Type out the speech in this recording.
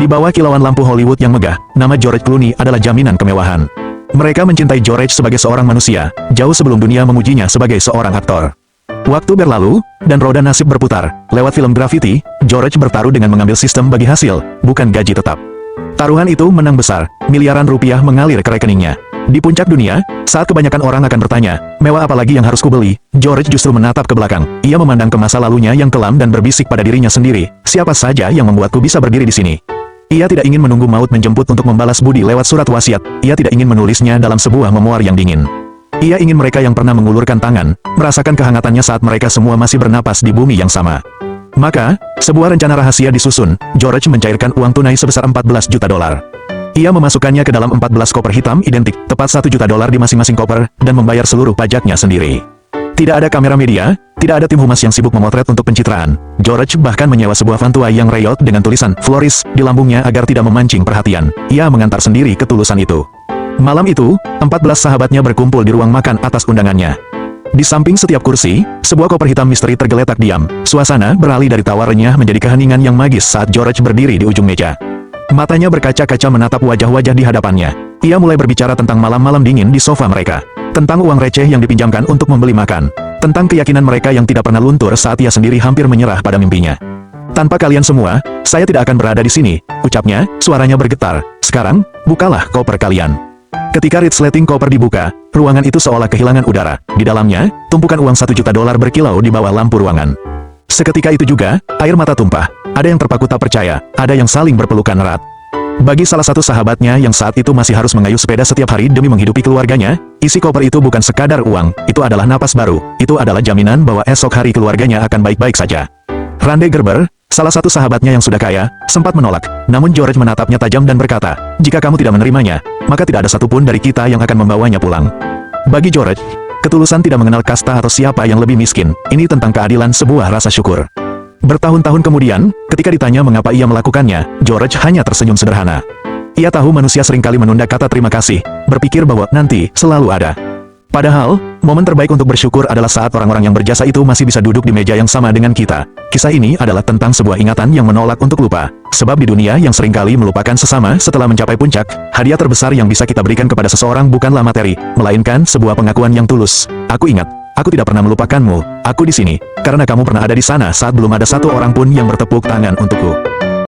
Di bawah kilauan lampu Hollywood yang megah, nama George Clooney adalah jaminan kemewahan. Mereka mencintai George sebagai seorang manusia, jauh sebelum dunia memujinya sebagai seorang aktor. Waktu berlalu, dan roda nasib berputar. Lewat film Gravity, George bertaruh dengan mengambil sistem bagi hasil, bukan gaji tetap. Taruhan itu menang besar, miliaran rupiah mengalir ke rekeningnya. Di puncak dunia, saat kebanyakan orang akan bertanya, mewah apa lagi yang harus kubeli, George justru menatap ke belakang. Ia memandang ke masa lalunya yang kelam dan berbisik pada dirinya sendiri, siapa saja yang membuatku bisa berdiri di sini. Ia tidak ingin menunggu maut menjemput untuk membalas budi lewat surat wasiat, ia tidak ingin menulisnya dalam sebuah memoir yang dingin. Ia ingin mereka yang pernah mengulurkan tangan, merasakan kehangatannya saat mereka semua masih bernapas di bumi yang sama. Maka, sebuah rencana rahasia disusun. George mencairkan uang tunai sebesar 14 juta dolar. Ia memasukkannya ke dalam 14 koper hitam identik, tepat 1 juta dolar di masing-masing koper, dan membayar seluruh pajaknya sendiri. Tidak ada kamera media, tidak ada tim humas yang sibuk memotret untuk pencitraan. George bahkan menyewa sebuah vantua yang reyot dengan tulisan Floris di lambungnya agar tidak memancing perhatian. Ia mengantar sendiri ketulusan itu. Malam itu, 14 sahabatnya berkumpul di ruang makan atas undangannya. Di samping setiap kursi, sebuah koper hitam misteri tergeletak diam. Suasana beralih dari tawar renyah menjadi keheningan yang magis saat George berdiri di ujung meja. Matanya berkaca-kaca menatap wajah-wajah di hadapannya. Ia mulai berbicara tentang malam-malam dingin di sofa mereka. Tentang uang receh yang dipinjamkan untuk membeli makan. Tentang keyakinan mereka yang tidak pernah luntur saat ia sendiri hampir menyerah pada mimpinya. Tanpa kalian semua, saya tidak akan berada di sini, ucapnya, suaranya bergetar. Sekarang, bukalah koper kalian. Ketika resleting koper dibuka, ruangan itu seolah kehilangan udara. Di dalamnya, tumpukan uang 1 juta dolar berkilau di bawah lampu ruangan. Seketika itu juga, air mata tumpah. Ada yang terpaku tak percaya, ada yang saling berpelukan erat. Bagi salah satu sahabatnya yang saat itu masih harus mengayuh sepeda setiap hari demi menghidupi keluarganya, isi koper itu bukan sekadar uang, itu adalah napas baru, itu adalah jaminan bahwa esok hari keluarganya akan baik-baik saja. Randy Gerber, salah satu sahabatnya yang sudah kaya, sempat menolak, namun George menatapnya tajam dan berkata, jika kamu tidak menerimanya, maka tidak ada satupun dari kita yang akan membawanya pulang. Bagi George, ketulusan tidak mengenal kasta atau siapa yang lebih miskin, ini tentang keadilan sebuah rasa syukur. Bertahun-tahun kemudian, ketika ditanya mengapa ia melakukannya, George hanya tersenyum sederhana. Ia tahu manusia seringkali menunda kata terima kasih, berpikir bahwa nanti selalu ada. Padahal, momen terbaik untuk bersyukur adalah saat orang-orang yang berjasa itu masih bisa duduk di meja yang sama dengan kita. Kisah ini adalah tentang sebuah ingatan yang menolak untuk lupa. Sebab di dunia yang seringkali melupakan sesama setelah mencapai puncak, hadiah terbesar yang bisa kita berikan kepada seseorang bukanlah materi, melainkan sebuah pengakuan yang tulus. Aku ingat. Aku tidak pernah melupakanmu, aku di sini, karena kamu pernah ada di sana saat belum ada satu orang pun yang bertepuk tangan untukku.